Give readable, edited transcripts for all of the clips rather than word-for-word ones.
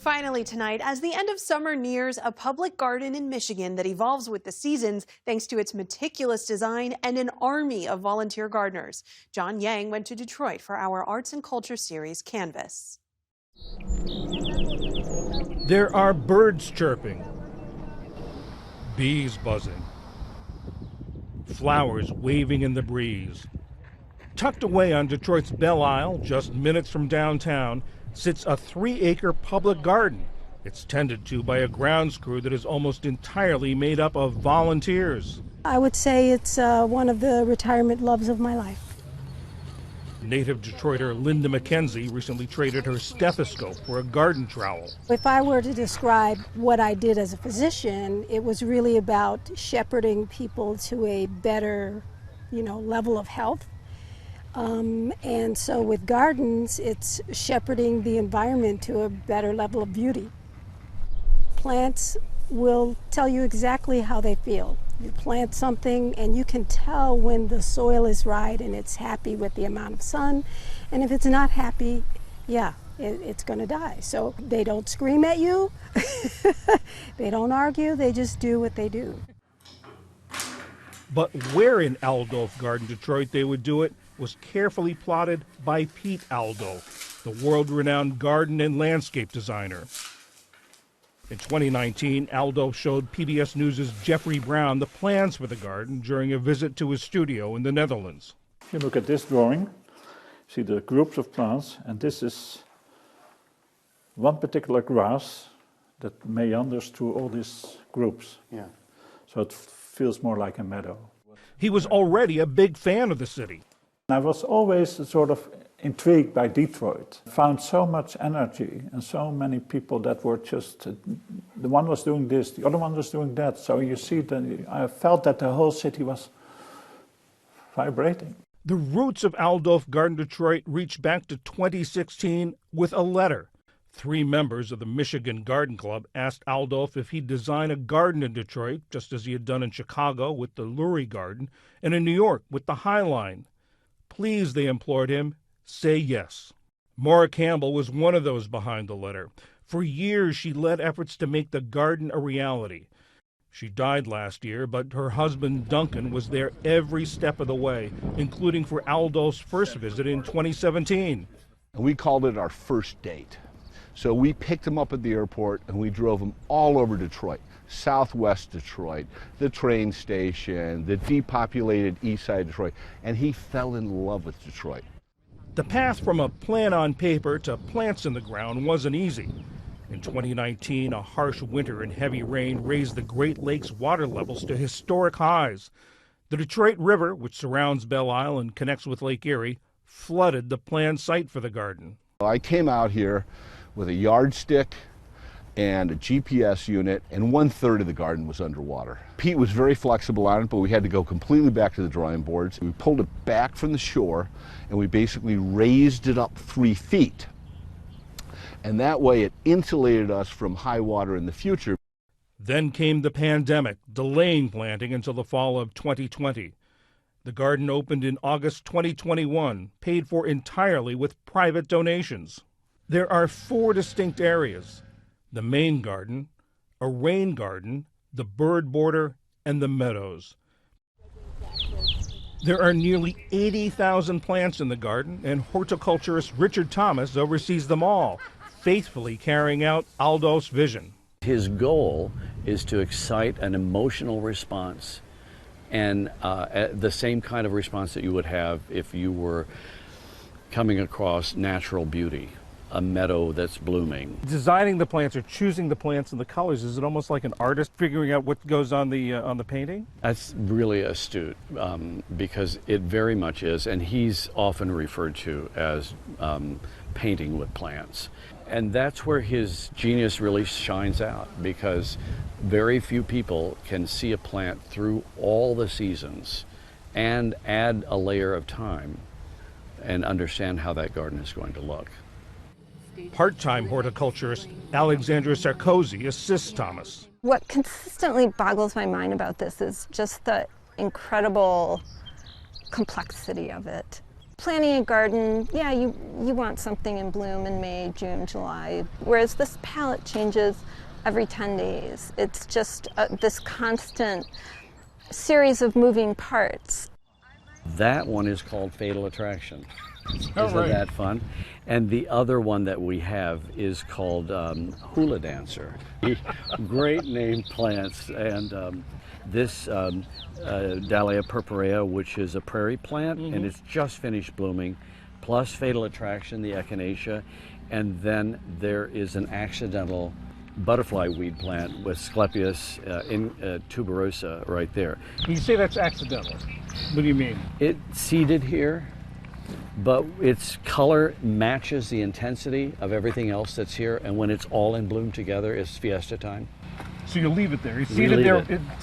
Finally tonight, as the end of summer nears, a public garden in Michigan that evolves with the seasons thanks to its meticulous design and an army of volunteer gardeners. John Yang went to Detroit for our Arts and Culture series, Canvas. There are birds chirping, bees buzzing, flowers waving in the breeze. Tucked away on Detroit's Belle Isle, just minutes from downtown, sits a 3-acre public garden. It's tended to by a grounds crew that is almost entirely made up of volunteers. I would say it's one of the retirement loves of my life. Native Detroiter Linda McKenzie recently traded her stethoscope for a garden trowel. If I were to describe what I did as a physician, it was really about shepherding people to a better, level of health. And so with gardens, it's shepherding the environment to a better level of beauty. Plants will tell you exactly how they feel. You plant something and you can tell when the soil is right and it's happy with the amount of sun. And if it's not happy, it's going to die. So they don't scream at you, they don't argue, they just do what they do. But where in Aldolf Garden, Detroit, they would do it was carefully plotted by Pete Aldolf, the world-renowned garden and landscape designer. In 2019, Aldolf showed PBS News' Jeffrey Brown the plans for the garden during a visit to his studio in the Netherlands. If you look at this drawing, see the groups of plants, and this is one particular grass that meanders through all these groups. Yeah. So it feels more like a meadow. He was already a big fan of the city. I was always sort of intrigued by Detroit. Found so much energy and so many people that were just, the one was doing this, the other one was doing that. So you see, I felt that the whole city was vibrating. The roots of Aldolf Garden Detroit reach back to 2016 with a letter. 3 members of the Michigan Garden Club asked Aldolf if he'd design a garden in Detroit, just as he had done in Chicago with the Lurie Garden and in New York with the High Line. Please, they implored him, say yes. Maura Campbell was one of those behind the letter. For years, she led efforts to make the garden a reality. She died last year, but her husband, Duncan, was there every step of the way, including for Aldolf's first visit in 2017. We called it our first date. So we picked him up at the airport and we drove him all over Detroit, southwest Detroit, the train station, the depopulated east side of Detroit, and he fell in love with Detroit. The path from a plan on paper to plants in the ground wasn't easy. In 2019, a harsh winter and heavy rain raised the Great Lakes water levels to historic highs. The Detroit River, which surrounds Belle Isle and connects with Lake Erie, flooded the planned site for the garden. I came out here with a yardstick and a GPS unit, and 1/3 of the garden was underwater. Pete was very flexible on it, but we had to go completely back to the drawing boards. We pulled it back from the shore, and we basically raised it up 3 feet. And that way it insulated us from high water in the future. Then came the pandemic, delaying planting until the fall of 2020. The garden opened in August 2021, paid for entirely with private donations. There are 4 distinct areas: the main garden, a rain garden, the bird border, and the meadows. There are nearly 80,000 plants in the garden, and horticulturist Richard Thomas oversees them all, faithfully carrying out Aldolf's vision. His goal is to excite an emotional response, and the same kind of response that you would have if you were coming across natural beauty, a meadow that's blooming. Designing the plants or choosing the plants and the colors, is it almost like an artist figuring out what goes on the painting? That's really astute, because it very much is, and he's often referred to as painting with plants. And that's where his genius really shines out, because very few people can see a plant through all the seasons and add a layer of time and understand how that garden is going to look. Part-time horticulturist Alexandra Sarkozy assists Thomas. What consistently boggles my mind about this is just the incredible complexity of it. Planting a garden, yeah, you want something in bloom in May, June, July, whereas this palette changes every 10 days. It's just this constant series of moving parts. That one is called Fatal Attraction. Isn't that fun? And the other one that we have is called Hula Dancer. Great named plants. And this Dahlia purpurea, which is a prairie plant, and it's just finished blooming, plus Fatal Attraction, the echinacea, and then there is an accidental butterfly weed plant with Asclepias tuberosa right there. You say that's accidental. What do you mean? It's seeded here, but its color matches the intensity of everything else that's here, and when it's all in bloom together, it's fiesta time. So you leave it there. It's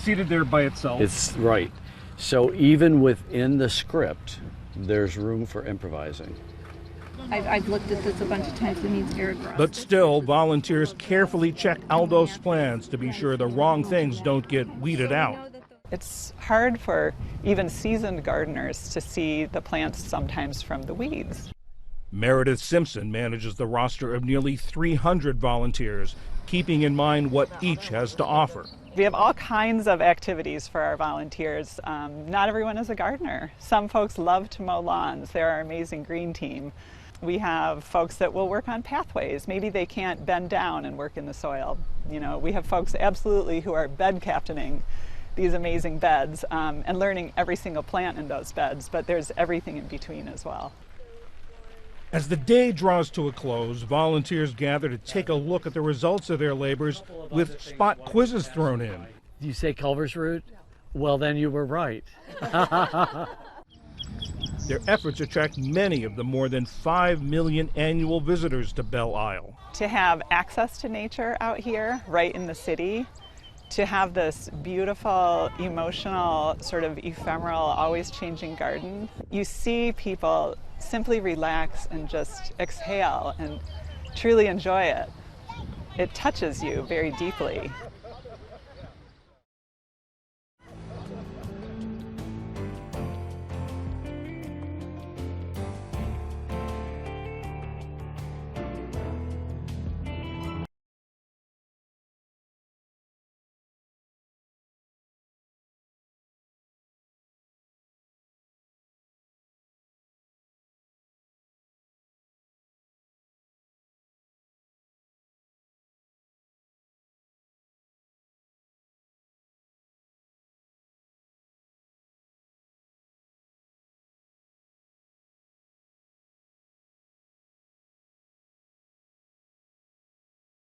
seated there by itself. It's right. So even within the script, there's room for improvising. I've looked at this a bunch of times. It needs air growth. But still, volunteers carefully check Aldof's plans to be sure the wrong things don't get weeded out. It's hard for even seasoned gardeners to see the plants sometimes from the weeds. Meredith Simpson manages the roster of nearly 300 volunteers, keeping in mind what each has to offer. We have all kinds of activities for our volunteers. Not everyone is a gardener. Some folks love to mow lawns. They're our amazing green team. We have folks that will work on pathways. Maybe they can't bend down and work in the soil. You know, we have folks absolutely who are bed captaining these amazing beds and learning every single plant in those beds, but there's everything in between as well. As the day draws to a close, volunteers gather to take a look at the results of their labors with spot quizzes thrown in. Do you say Culver's root? Well, then you were right. Their efforts attract many of the more than 5 million annual visitors to Belle Isle. To have access to nature out here, right in the city, to have this beautiful, emotional, sort of ephemeral, always changing garden, you see people simply relax and just exhale and truly enjoy it. It touches you very deeply.